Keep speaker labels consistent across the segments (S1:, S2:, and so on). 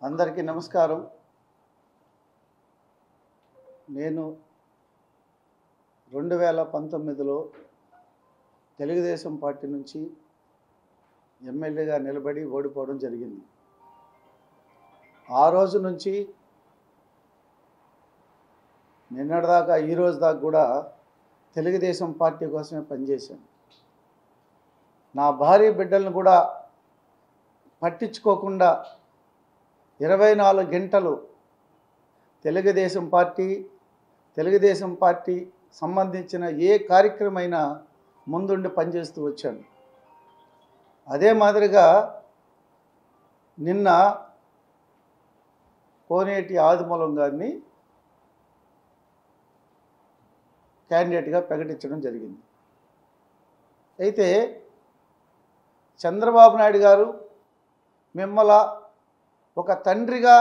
S1: అందరికీ నమస్కారం. నేను 2019లో తెలుగుదేశం పార్టీ నుంచి ఎమ్మెల్యేగా నిలబడి ఓడిపోవడం జరిగింది. ఆ రోజు నుంచి నిన్నటిదాకా ఈ రోజు దాకా కూడా తెలుగుదేశం పార్టీ కోసమే పనిచేశాను. నా భార్య బిడ్డలను కూడా పట్టించుకోకుండా 24 గంటలు తెలుగుదేశం పార్టీ సంబంధించిన ఏ కార్యక్రమమైనా ముందుండి పనిచేస్తూ వచ్చాను. అదే మాదిరిగా నిన్న కోనేటి ఆదిమూలం గారిని క్యాండిడేట్గా ప్రకటించడం జరిగింది. అయితే చంద్రబాబు నాయుడు గారు మిమ్మల్ని ఒక తండ్రిగా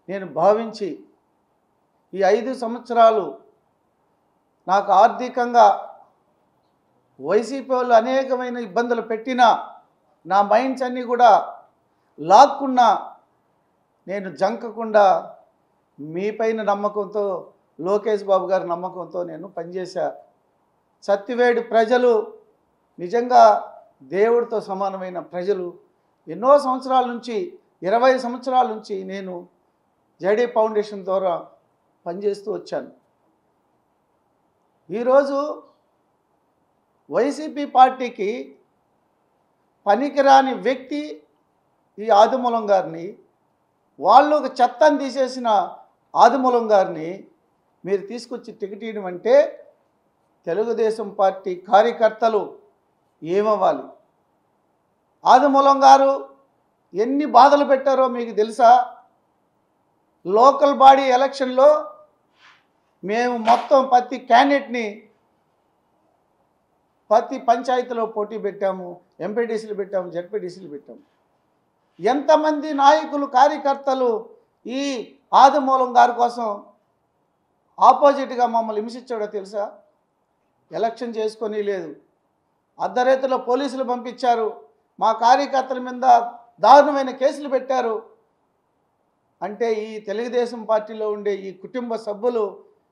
S1: నేను భావించి ఈ 5 సంవత్సరాలు నాకు ఆర్థికంగా వైసీపీ వాళ్ళు అనేకమైన ఇబ్బందులు పెట్టినా నా మైండ్స్ అన్నీ కూడా లాక్కున్నా నేను జంకకుండా మీపైన నమ్మకంతో, లోకేష్ బాబు గారి నమ్మకంతో నేను పనిచేశా. సత్తివేడు ప్రజలు నిజంగా దేవుడితో సమానమైన ప్రజలు. ఎన్నో సంవత్సరాల నుంచి 20 సంవత్సరాల నుంచి నేను జేడీ ఫౌండేషన్ ద్వారా పనిచేస్తూ వచ్చాను. ఈరోజు వైసీపీ పార్టీకి పనికిరాని వ్యక్తి ఈ ఆదిమూలం గారిని, వాళ్ళు ఒక చెత్తను తీసేసిన ఆదిమూలం గారిని మీరు తీసుకొచ్చి టికెట్ ఇవ్వడం అంటే తెలుగుదేశం పార్టీ కార్యకర్తలు ఏమవ్వాలి? ఆదిమూలం గారు ఎన్ని బాధలు పెట్టారో మీకు తెలుసా? లోకల్ బాడీ ఎలక్షన్లో మేము మొత్తం ప్రతి క్యాండిడేట్ని ప్రతి పంచాయతీలో పోటీ పెట్టాము, ఎంపీటీసీలు పెట్టాము, జడ్పీటీసీలు పెట్టాము. ఎంతమంది నాయకులు, కార్యకర్తలు ఈ ఆదిమూలం గారి కోసం ఆపోజిట్గా మమ్మల్ని హింసించాడో తెలుసా? ఎలక్షన్ చేసుకొని లేదు, అర్ధరాత్రిలో పోలీసులు పంపించారు, మా కార్యకర్తల మీద దారుణమైన కేసులు పెట్టారు. అంటే ఈ తెలుగుదేశం పార్టీలో ఉండే ఈ కుటుంబ సభ్యులు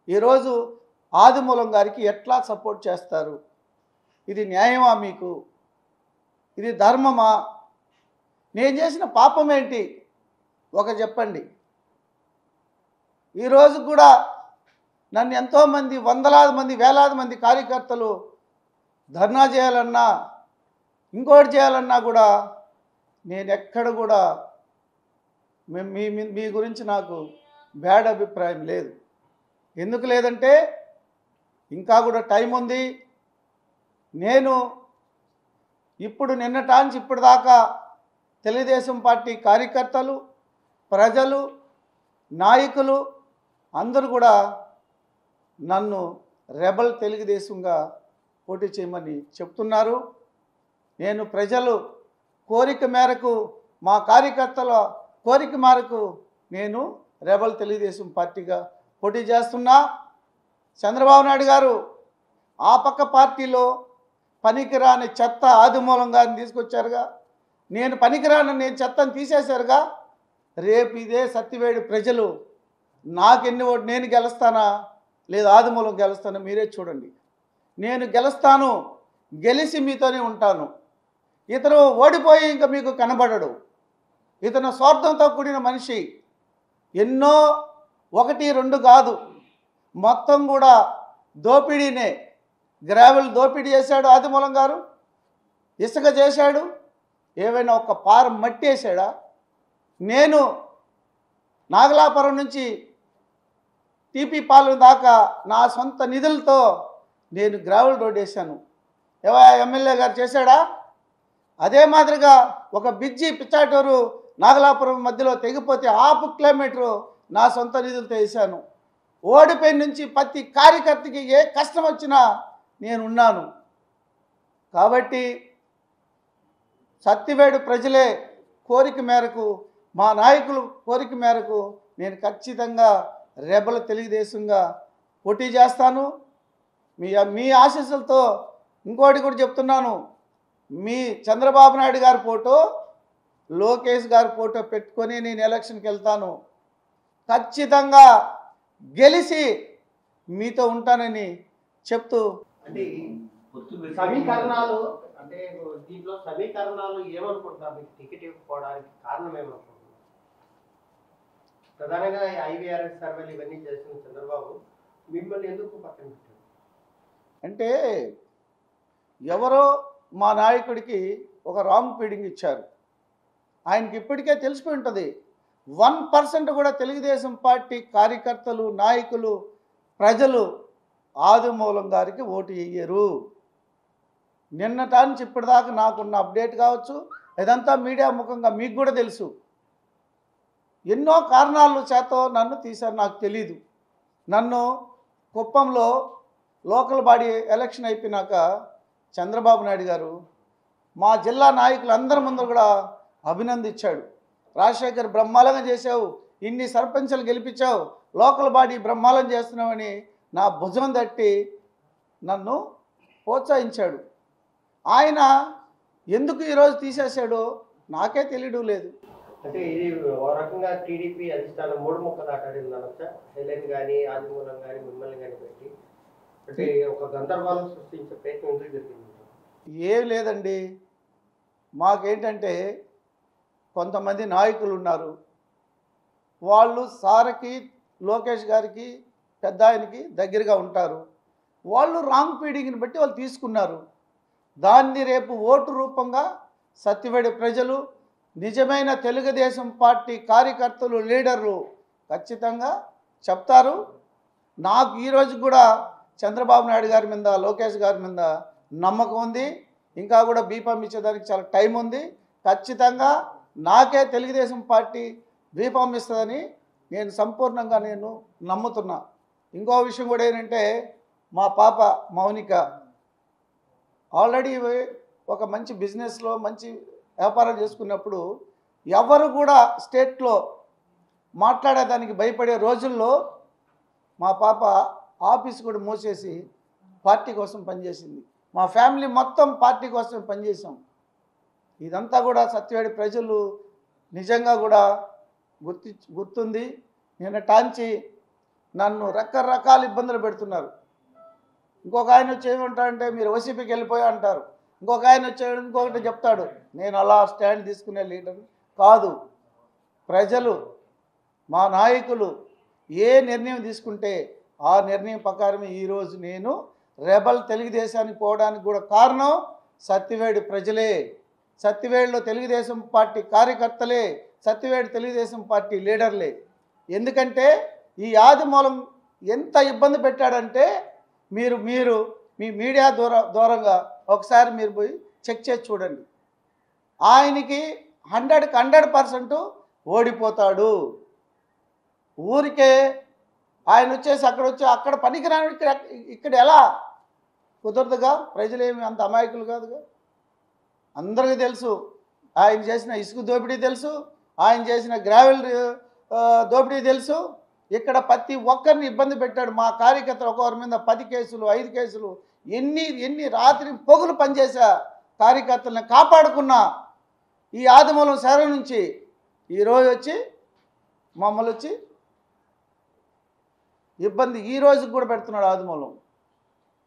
S1: ఈరోజు ఆదిమూలం గారికి ఎట్లా సపోర్ట్ చేస్తారు? ఇది న్యాయమా మీకు? ఇది ధర్మమా? నేను చేసిన పాపం ఏంటి ఒక చెప్పండి. ఈరోజు కూడా నన్ను ఎంతోమంది, వందలాది మంది, వేలాది మంది కార్యకర్తలు ధర్నా చేయాలన్నా ఇంకోటి చేయాలన్నా కూడా నేను ఎక్కడ కూడా మీ గురించి నాకు బ్యాడ్ అభిప్రాయం లేదు. ఎందుకు లేదంటే ఇంకా కూడా టైం ఉంది. నేను ఇప్పుడు నిన్నటాంచి ఇప్పటిదాకా తెలుగుదేశం పార్టీ కార్యకర్తలు, ప్రజలు, నాయకులు అందరూ కూడా నన్ను రెబల్ తెలుగుదేశంగా పోటీ చేయమని చెప్తున్నారు. నేను ప్రజలు కోరిక మేరకు, మా కార్యకర్తల కోరిక మేరకు నేను రెబల్ తెలుగుదేశం పార్టీగా పోటీ చేస్తున్నా. చంద్రబాబు నాయుడు గారు ఆ పక్క పార్టీలో పనికిరాని చెత్త ఆదిమూలం గారిని తీసుకొచ్చారుగా, నేను పనికిరాని నేను చెత్తను తీసేశారుగా. రేపు ఇదే సత్తివేడు ప్రజలు నాకెన్ని ఓటు, నేను గెలుస్తానా లేదా ఆదిమూలం గెలుస్తానా మీరే చూడండి. నేను గెలుస్తాను, గెలిచి మీతోనే ఉంటాను. ఇతను ఓడిపోయి ఇంకా మీకు కనబడడు. ఇతను స్వార్థంతో కూడిన మనిషి. ఎన్నో 1, 2 కాదు, మొత్తం కూడా దోపిడీనే. గ్రావెల్ దోపిడీ చేశాడు ఆదిమూలం గారు, ఇసుక చేశాడు, ఏవైనా ఒక పారం మట్టి వేసాడా? నేను నాగలాపురం నుంచి టీపీ పాలెం దాకా నా సొంత నిధులతో నేను గ్రావెల్ రోడ్ వేశాను. ఎమ్మెల్యే గారు చేశాడా? అదే మాదిరిగా ఒక బిజ్జి పిచ్చాటూరు నాగలాపురం మధ్యలో తెగిపోతే 1/2 కిలోమీటరు నా సొంత నిధులతో వేశాను. ఓడిపోయిన నుంచి ప్రతి కార్యకర్తకి ఏ కష్టం వచ్చినా నేను ఉన్నాను. కాబట్టి సత్తివేడు ప్రజలే కోరిక మేరకు, మా నాయకులు కోరిక మేరకు నేను ఖచ్చితంగా రెబల్ తెలుగుదేశంగా పోటీ చేస్తాను. మీ ఆశీస్సులతో ఇంకోటి కూడా చెప్తున్నాను. మీ చంద్రబాబు నాయుడు గారి ఫోటో లోకేష్ గారి ఫోటో పెట్టుకొని నేను ఎలక్షన్కి వెళ్తాను, ఖచ్చితంగా గెలిచి మీతో ఉంటానని చెప్తూ
S2: అంటే సమీకరణాలు అంటే దీంట్లో సమీకరణాలు ఏమనుకుంటున్నారు? మీకు టికెట్ ఇవ్వకపోవడానికి కారణం ఏమనుకుంటున్నారు? ప్రధానంగా ఐవీఆర్ఎస్ సర్వేలు ఇవన్నీ చేసిన చంద్రబాబు మిమ్మల్ని ఎందుకు పక్కన పెట్టారు?
S1: అంటే ఎవరో మా నాయకుడికి ఒక రాంగ్ ఫీడింగ్ ఇచ్చారు. ఆయనకి ఇప్పటికే తెలిసిపోయి ఉంటుంది. 1% కూడా తెలుగుదేశం పార్టీ కార్యకర్తలు, నాయకులు, ప్రజలు ఆదిమూలం గారికి ఓటు వేయరు. నిన్నటానికి ఇప్పటిదాకా నాకున్న అప్డేట్ కావచ్చు, ఇదంతా మీడియా ముఖంగా మీకు కూడా తెలుసు. ఎన్నో కారణాల చేత నన్ను తీశారు, నాకు తెలీదు. నన్ను కుప్పంలో లోకల్ బాడీ ఎలక్షన్ అయిపోయినాక చంద్రబాబు నాయుడు గారు మా జిల్లా నాయకులందరి ముందు కూడా అభినందించాడు. రాజశేఖర్ బ్రహ్మాండంగా చేసావు, ఇన్ని సర్పంచులు గెలిపించావు, లోకల్ బాడీ బ్రహ్మాండం చేస్తున్నావని నా భుజం తట్టి నన్ను ప్రోత్సహించాడు. ఆయన ఎందుకు ఈరోజు తీసేసాడో నాకే తెలియడం లేదు.
S2: అంటే ఇది ఓ రకంగా టీడీపీ అధిష్టానం మూడు ముక్కలు ఆటాడింది అనొచ్చా? హెలెన్ కానీ ఆదిమూలం కానీ మిమ్మల్ని కానీ పెట్టి అంటే ఒక గందరగోళం సృష్టించే ప్రయత్నం ఎందుకు జరిగింది?
S1: ఏం లేదండి, మాకేంటంటే కొంతమంది నాయకులు ఉన్నారు, వాళ్ళు సార్కి లోకేష్ గారికి పెద్ద ఆయనకి దగ్గరగా ఉంటారు. వాళ్ళు రాంగ్ ఫీడింగ్ని బట్టి వాళ్ళు తీసుకున్నారు. దాన్ని రేపు ఓటు రూపంగా సత్యవేడి ప్రజలు, నిజమైన తెలుగుదేశం పార్టీ కార్యకర్తలు, లీడర్లు ఖచ్చితంగా చెప్తారు. నాకు ఈరోజు కూడా చంద్రబాబు నాయుడు గారి మీద, లోకేష్ గారి మీద నమ్మకం ఉంది. ఇంకా కూడా బీఫామ్ ఇచ్చేదానికి చాలా టైం ఉంది. ఖచ్చితంగా నాకే తెలుగుదేశం పార్టీ బీఫామ్ ఇస్తుందని నేను సంపూర్ణంగా నమ్ముతున్నా. ఇంకో విషయం కూడా ఏంటంటే, మా పాప మౌనిక ఆల్రెడీ ఒక మంచి బిజినెస్లో మంచి వ్యాపారం చేసుకున్నప్పుడు ఎవరు కూడా స్టేట్లో మాట్లాడేదానికి భయపడే రోజుల్లో మా పాప ఆఫీస్ కూడా మూసేసి పార్టీ కోసం పనిచేసింది. మా ఫ్యామిలీ మొత్తం పార్టీ కోసం పనిచేసాం. ఇదంతా కూడా సత్యవేడి ప్రజలు నిజంగా కూడా గుర్తుంది. నిన్నటాంచి నన్ను రకరకాల ఇబ్బందులు పెడుతున్నారు. ఇంకొక ఆయన వచ్చి ఏమంటాడంటే మీరు వైసీపీకి వెళ్ళిపోయా అంటారు. ఇంకొక ఆయన వచ్చాడు ఇంకొకటి చెప్తాడు. నేను అలా స్టాండ్ తీసుకునే లీడర్ కాదు. ప్రజలు, మా నాయకులు ఏ నిర్ణయం తీసుకుంటే ఆ నిర్ణయం ప్రకారమే ఈరోజు నేను రెబల్ తెలుగుదేశానికి పోవడానికి కూడా కారణం సత్యవేడి ప్రజలే, సత్యవేడిలో తెలుగుదేశం పార్టీ కార్యకర్తలే, సత్యవేడి తెలుగుదేశం పార్టీ లీడర్లే. ఎందుకంటే ఈ ఆదిమూలం ఎంత ఇబ్బంది పెట్టాడంటే మీరు మీ మీడియా దూరంగా ఒకసారి మీరు పోయి చెక్ చేసి చూడండి. ఆయనకి 100% ఓడిపోతాడు. ఊరికే ఆయన వచ్చేసి అక్కడ పనికిరాని ఇక్కడ ఎలా కుదరదుగా? ప్రజలేమి అంత అమాయకులు కాదుగా. అందరికీ తెలుసు ఆయన చేసిన ఇసుక దోపిడీ తెలుసు, ఆయన చేసిన గ్రావెల్ దోపిడీ తెలుసు. ఇక్కడ ప్రతి ఒక్కరిని ఇబ్బంది పెట్టాడు. మా కార్యకర్తలు ఒకరి మీద 10 కేసులు 5 కేసులు ఎన్ని రాత్రి పొగులు పనిచేసా కార్యకర్తలను కాపాడుకున్న ఈ ఆదిమూలం శర నుంచి ఈరోజు వచ్చి మమ్మల్ని వచ్చి ఇబ్బంది ఈ రోజుకి కూడా పెడుతున్నాడు ఆదిమూలం.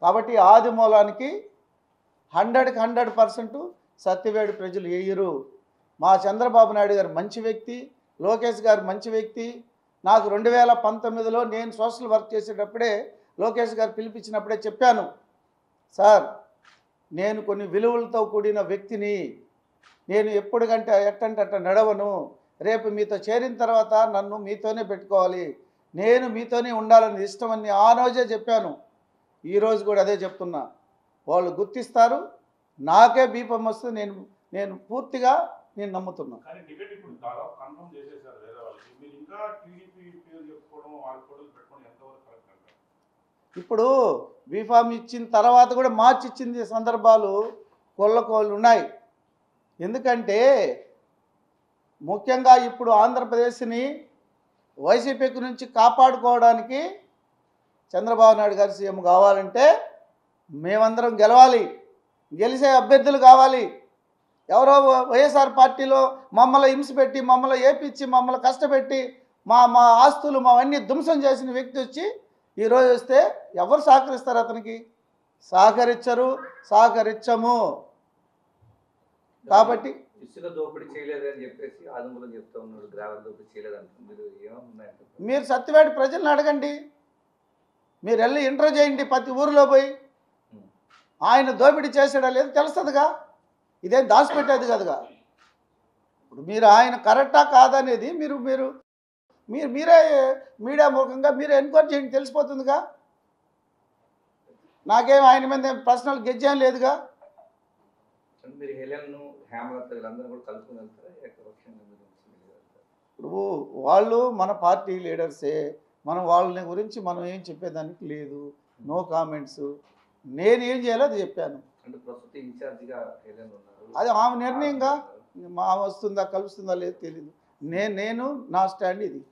S1: కాబట్టి ఆదిమూలానికి 100% సత్యవేడి ప్రజలు వేయరు. మా చంద్రబాబు నాయుడు గారు మంచి వ్యక్తి, లోకేష్ గారు మంచి వ్యక్తి. నాకు 2019లో నేను సోషల్ వర్క్ చేసేటప్పుడే లోకేష్ గారు పిలిపించినప్పుడే చెప్పాను, సార్ నేను కొన్ని విలువలతో కూడిన వ్యక్తిని, నేను ఎప్పటికంటే ఎట్టంటే అట్ట నడవను, రేపు మీతో చేరిన తర్వాత నన్ను మీతోనే పెట్టుకోవాలి, నేను మీతోనే ఉండాలని ఇష్టమని ఆ రోజే చెప్పాను. ఈరోజు కూడా అదే చెప్తున్నా. వాళ్ళు గుర్తిస్తారు, నాకే బీపం వస్తుంది. నేను పూర్తిగా నమ్ముతున్నా. ఇప్పుడు బీఫామ్ ఇచ్చిన తర్వాత కూడా మార్చి ఇచ్చింది సందర్భాలు కొల్లకోళ్ళు ఉన్నాయి. ఎందుకంటే ముఖ్యంగా ఇప్పుడు ఆంధ్రప్రదేశ్ని వైసీపీ నుంచి కాపాడుకోవడానికి చంద్రబాబు నాయుడు గారు సీఎం కావాలంటే మేమందరం గెలవాలి, గెలిచే అభ్యర్థులు కావాలి. ఎవరో వైఎస్ఆర్ పార్టీలో మమ్మల్ని హింస పెట్టి మమ్మల్ని ఏపిచ్చి మమ్మల్ని కష్టపెట్టి మా ఆస్తులు మావన్నీ ధ్వంసం చేసిన వ్యక్తి వచ్చి ఈరోజు వస్తే ఎవరు సహకరిస్తారు అతనికి? సహకరించము. కాబట్టి
S3: ఇసుక దోపిడీ చేయలేదని చెప్పేసి ఆదిమూలం చెప్తా ఉన్నాడు, గ్రావెల్ దోపిడీ చేయలేదంటారు. మీరు ఏమన్నాయంటే
S1: మీరు సత్యవేడి ప్రజలను అడగండి, మీరు వెళ్ళి ఇంటర్వ్యూ చేయండి ప్రతి ఊరిలో పోయి. ఆయన దోపిడీ చేసాడా లేదు తెలుస్తుందిగా, ఇదేం దాచిపెట్టేది కదుగా. ఇప్పుడు మీరు ఆయన కరెక్టా కాదనేది మీరు మీరు మీరు మీరే మీడియా ముఖంగా మీరే ఎన్క్వైరీ చేయండి, తెలిసిపోతుందిగా. నాకేం ఆయన మీద పర్సనల్ గెజ్జేం లేదుగా.
S3: మీరు హెలెన్ను హేమలత వీళ్ళందరూ కూడా కలుపుకుని వెళ్తారా?
S1: ఇప్పుడు వాళ్ళు మన పార్టీ లీడర్సే, మనం వాళ్ళని గురించి మనం ఏం చెప్పేదానికి లేదు. No comments. నేను ఏం చేయాలో అది చెప్పాను.
S3: అంటే ప్రస్తుతం ఇన్ఛార్జిగా హెలెన్ ఉన్నారు,
S1: అది ఆమె నిర్ణయంగా మా వస్తుందా కలుస్తుందా లేదు తెలీదు. నేను నా స్టాండ్ ఇది.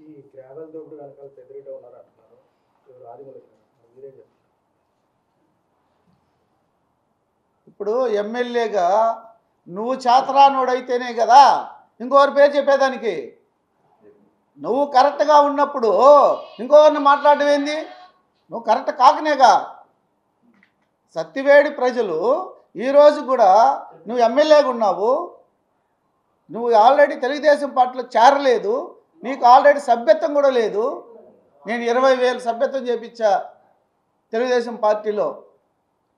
S2: ఈ గ్రావెల్ దోపిడీ వెనకాల పెద్దరిట ఉన్నారు అంటున్నారు, ఆదిమూలం మీరేం చెప్తారు?
S1: ఇప్పుడు ఎమ్మెల్యేగా నువ్వు చేతరానోడైతేనే కదా ఇంకొకరి పేరు చెప్పేదానికి. నువ్వు కరెక్ట్గా ఉన్నప్పుడు ఇంకొకరిని మాట్లాడడం ఏంది? నువ్వు కరెక్ట్ కాకనేగా. సత్యవేడి ప్రజలు ఈరోజు కూడా నువ్వు ఎమ్మెల్యేగా ఉన్నావు, నువ్వు ఆల్రెడీ తెలుగుదేశం పార్టీలో చేరలేదు, నీకు ఆల్రెడీ సభ్యత్వం కూడా లేదు. నేను 20,000 సభ్యత్వం చేపించా తెలుగుదేశం పార్టీలో.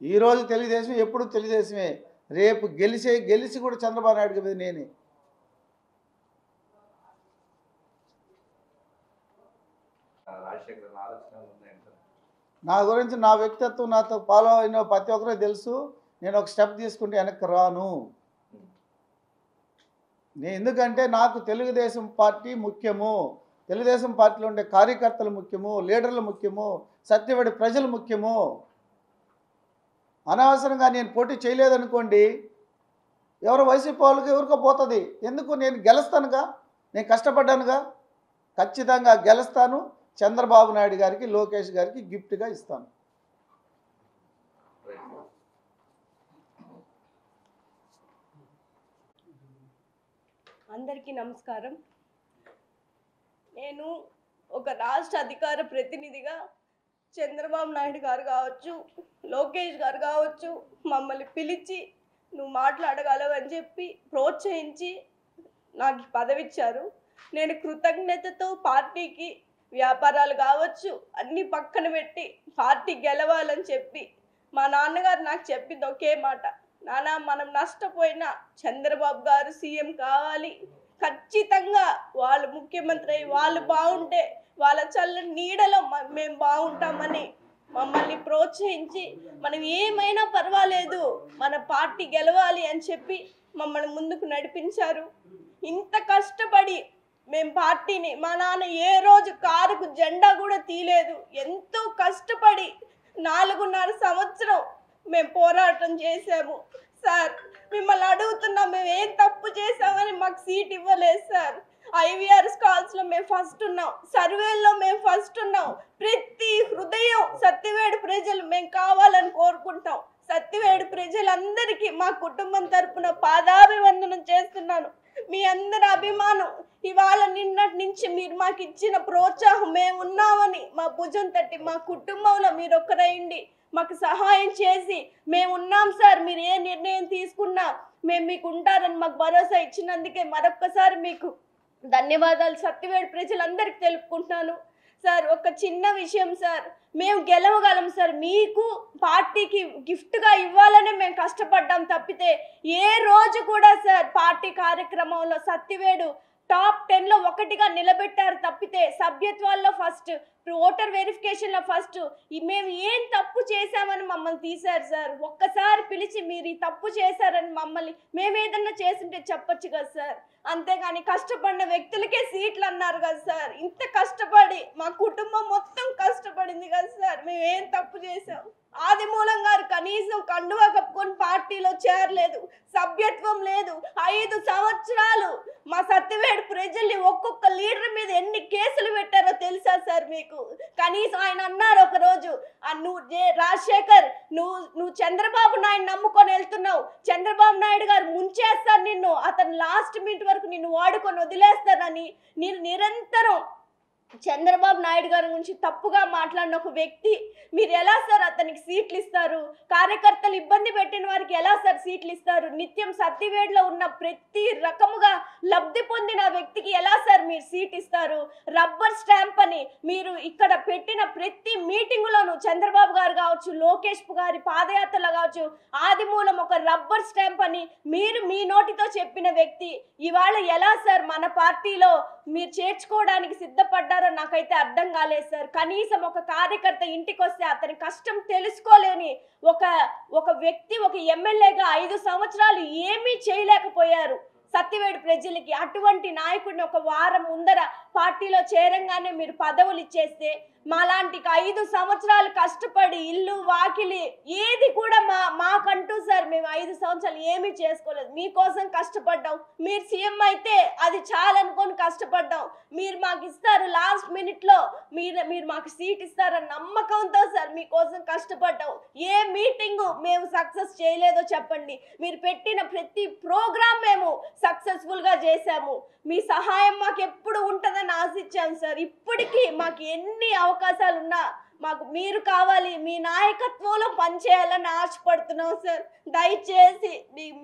S1: ఈరోజు తెలుగుదేశం, ఎప్పుడు తెలుగుదేశమే. రేపు గెలిచి కూడా చంద్రబాబు నాయుడు మీద నేనే.
S3: రాజశేఖర్ ఆలోచనలు ఉన్నాయంటారు.
S1: నా గురించి నా వ్యక్తిత్వం నాతో ఫాలో అయిన ప్రతి ఒక్కరూ తెలుసు. నేను ఒక స్టెప్ తీసుకుంటే వెనక్కి రాను. ఎందుకంటే నాకు తెలుగుదేశం పార్టీ ముఖ్యము, తెలుగుదేశం పార్టీలో ఉండే కార్యకర్తలు ముఖ్యము, లీడర్లు ముఖ్యము, సత్యవేడి ప్రజలు ముఖ్యము. అనవసరంగా నేను పోటీ చేయలేదనుకోండి, ఎవరు వైసీపీ వాళ్ళకి ఎవరికో పోతుంది. ఎందుకు? నేను గెలుస్తానుగా, నేను కష్టపడ్డానుగా. ఖచ్చితంగా గెలుస్తాను. చంద్రబాబు నాయుడు గారికి, లోకేష్ గారికి గిఫ్ట్గా ఇస్తాను.
S4: అందరికీ నమస్కారం. నేను ఒక రాష్ట్ర అధికార ప్రతినిధిగా చంద్రబాబు నాయుడు గారు కావచ్చు, లోకేష్ గారు కావచ్చు, మమ్మల్ని పిలిచి నువ్వు మాట్లాడగలవు అని చెప్పి ప్రోత్సహించి నాకు పదవి ఇచ్చారు. నేను కృతజ్ఞతతో పార్టీకి వ్యాపారాలు కావచ్చు అన్నీ పక్కన పెట్టి పార్టీ గెలవాలని చెప్పి మా నాన్నగారు నాకు చెప్పింది ఒకే మాట, నాన్న మనం నష్టపోయినా చంద్రబాబు గారు సీఎం కావాలి, ఖచ్చితంగా వాళ్ళు ముఖ్యమంత్రి అయ్యి వాళ్ళు బాగుంటే వాళ్ళ చల్లని నీడలో మేము బాగుంటామని మమ్మల్ని ప్రోత్సహించి మనం ఏమైనా పర్వాలేదు మన పార్టీ గెలవాలి అని చెప్పి మమ్మల్ని ముందుకు నడిపించారు. ఇంత కష్టపడి మేము పార్టీని, మా నాన్న ఏ రోజు కారుకు జెండా కూడా తీయలేదు, ఎంతో కష్టపడి 4.5 సంవత్సరం మేము పోరాటం చేసాము. సార్ మిమ్మల్ని అడుగుతున్నాం, మేము ఏం తప్పు చేసామని మాకు సీట్ ఇవ్వలేదు సార్. ఐవీఆర్ స్కాల్స్లో మేము ఫస్ట్ ఉన్నాం, సర్వేల్లో మేము ఫస్ట్ ఉన్నాం. ప్రతి హృదయం సత్యవేడి ప్రజలు మేము కావాలని కోరుకుంటాం. సత్యవేడి ప్రజలందరికీ మా కుటుంబం తరపున పాదాభివందనం చేస్తున్నాను. మీ అందరి అభిమానం ఇవాళ నిన్నటి నుంచి మీరు మాకు ఇచ్చిన ప్రోత్సాహం, మేము ఉన్నామని మా భుజం తట్టి మా కుటుంబంలో మీరు ఒక్కరైండి మాకు సహాయం చేసి మేము ఉన్నాం సార్, మీరు ఏ నిర్ణయం తీసుకున్నా మేము మీకు ఉంటారని మాకు భరోసా ఇచ్చినందుకే మరొక్కసారి మీకు ధన్యవాదాలు సత్యవేడి ప్రజలందరికీ తెలుపుకుంటున్నాను. సార్ ఒక చిన్న విషయం సార్, మేము గెలవగలం సార్, మీకు పార్టీకి గిఫ్ట్గా ఇవ్వాలనే మేము కష్టపడ్డాం తప్పితే ఏ రోజు కూడా సార్ పార్టీ కార్యక్రమంలో సత్యవేడు టాప్ 10లో 1గా నిలబెట్టారు తప్పితే సభ్యత్వాల్లో ఫస్ట్, ఓటర్ వెరిఫికేషన్లో ఫస్ట్. మేము ఏం తప్పు చేశామని మమ్మల్ని తీశారు సార్. ఒక్కసారి పిలిచి మీరు ఈ తప్పు చేశారని మమ్మల్ని మేము ఏదన్నా చేస్తుంటే చెప్పొచ్చు కదా సార్, అంతేగాని కష్టపడిన వ్యక్తులకే సీట్లు అన్నారు కదా సార్. ఇంత కష్టపడి మా కుటుంబం మొత్తం కష్టపడింది కదా సార్, మేము ఏం తప్పు చేసాం? ఆదిమూలం గారు కనీసం కండువా కప్పుకొని పార్టీలో చేరలేదు, సభ్యత్వం లేదు. 5 సంవత్సరాలు మా సత్యవేడు ప్రజల్ని ఒక్కొక్క లీడర్ మీద ఎన్ని కేసులు పెట్టారో తెలుసా సార్ మీకు? కనీసం ఆయన అన్నారు ఒకరోజు, రాజశేఖర్ నువ్వు చంద్రబాబు నాయుడు నమ్ముకొని వెళ్తున్నావు, చంద్రబాబు నాయుడు గారు ముంచేస్తారు నిన్ను, అతను లాస్ట్ మినిట్ వరకు నిన్ను వాడుకొని వదిలేస్తానని నేను నిరంతరం చంద్రబాబు నాయుడు గారి గురించి తప్పుగా మాట్లాడిన ఒక వ్యక్తి, మీరు ఎలా సార్ అతనికి సీట్లు ఇస్తారు? కార్యకర్తలు ఇబ్బంది పెట్టిన వారికి ఎలా సార్ సీట్లు ఇస్తారు? నిత్యం సత్యవేడులో ఉన్న ప్రతి రకముగా లబ్ధి పొందిన వ్యక్తికి ఎలా సార్ మీరు సీట్ ఇస్తారు? రబ్బర్ స్టాంప్ అని మీరు ఇక్కడ పెట్టిన ప్రతి మీటింగులోనూ చంద్రబాబు గారు కావచ్చు, లోకేష్ గారి పాదయాత్రలో కావచ్చు, ఆదిమూలం ఒక రబ్బర్ స్టాంప్ అని మీరు మీ నోటితో చెప్పిన వ్యక్తి ఇవాళ ఎలా సార్ మన పార్టీలో మీరు చేర్చుకోవడానికి సిద్ధపడ్డారో నాకైతే అర్థం కాలేదు సార్. కనీసం ఒక కార్యకర్త ఇంటికి వస్తే అతని కష్టం తెలుసుకోలేని ఒక వ్యక్తి, ఒక ఎమ్మెల్యేగా 5 సంవత్సరాలు ఏమీ చేయలేకపోయారు సత్యవేడు ప్రజలకి. అటువంటి నాయకుడిని ఒక వారం ముందర పార్టీలో చేరంగానే మీరు పదవులు ఇచ్చేస్తే, మాలాంటి 5 సంవత్సరాలు కష్టపడి ఇల్లు వాకిలి ఏది కూడా మాకంటూ సార్ మేము 5 సంవత్సరాలు ఏమీ చేసుకోలేదు. మీకోసం కష్టపడ్డాం. మీరు సీఎం అయితే అది చాలనుకొని కష్టపడ్డాం. మీరు మాకు ఇస్తారు లాస్ట్ మినిట్లో, మీరు మాకు సీట్ ఇస్తారన్న నమ్మకంతో సార్ మీకోసం కష్టపడ్డాం. ఏ మీటింగు మేము సక్సెస్ చేయలేదో చెప్పండి. మీరు పెట్టిన ప్రతి ప్రోగ్రామ్ మేము సక్సెస్ఫుల్గా చేశాము. మీ సహాయం మాకు ఎప్పుడు ఉంటుందని ఆశించాం సార్. ఇప్పటికీ మాకు ఎన్ని అవకాశాలు ఉన్నా మాకు మీరు కావాలి, మీ నాయకత్వంలో పనిచేయాలని ఆశపడుతున్నాం సార్. దయచేసి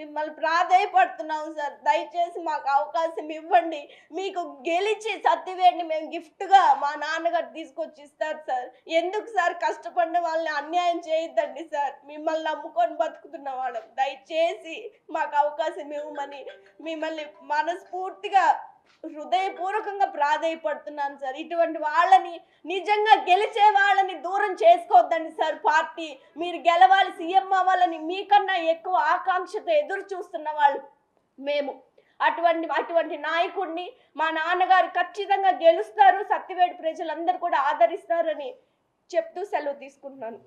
S4: మిమ్మల్ని ప్రాధాయపడుతున్నాం సార్, దయచేసి మాకు అవకాశం ఇవ్వండి. మీకు గెలిచి సత్యవేడిని మేము గిఫ్ట్గా మా నాన్నగారు తీసుకొచ్చి ఇస్తారు సార్. ఎందుకు సార్ కష్టపడిన వాళ్ళని అన్యాయం చేయొద్దండి సార్. మిమ్మల్ని నమ్ముకొని బతుకుతున్న వాళ్ళం, దయచేసి మాకు అవకాశం ఇవ్వమని మిమ్మల్ని మనస్ఫూర్తిగా హృదయపూర్వకంగా ప్రాధాయపడుతున్నాను సార్. ఇటువంటి వాళ్ళని, నిజంగా గెలిచే వాళ్ళని దూరం చేసుకోవద్దండి సార్. పార్టీ మీరు గెలవాలి, సీఎం అవ్వాలని మీకన్నా ఎక్కువ ఆకాంక్షతో ఎదురు చూస్తున్న వాళ్ళు మేము. అటువంటి నాయకుడిని మా నాన్నగారు ఖచ్చితంగా గెలుస్తారు, సత్యవేడు ప్రజలందరూ కూడా ఆదరిస్తారని చెప్తూ సెలవు తీసుకుంటున్నాను.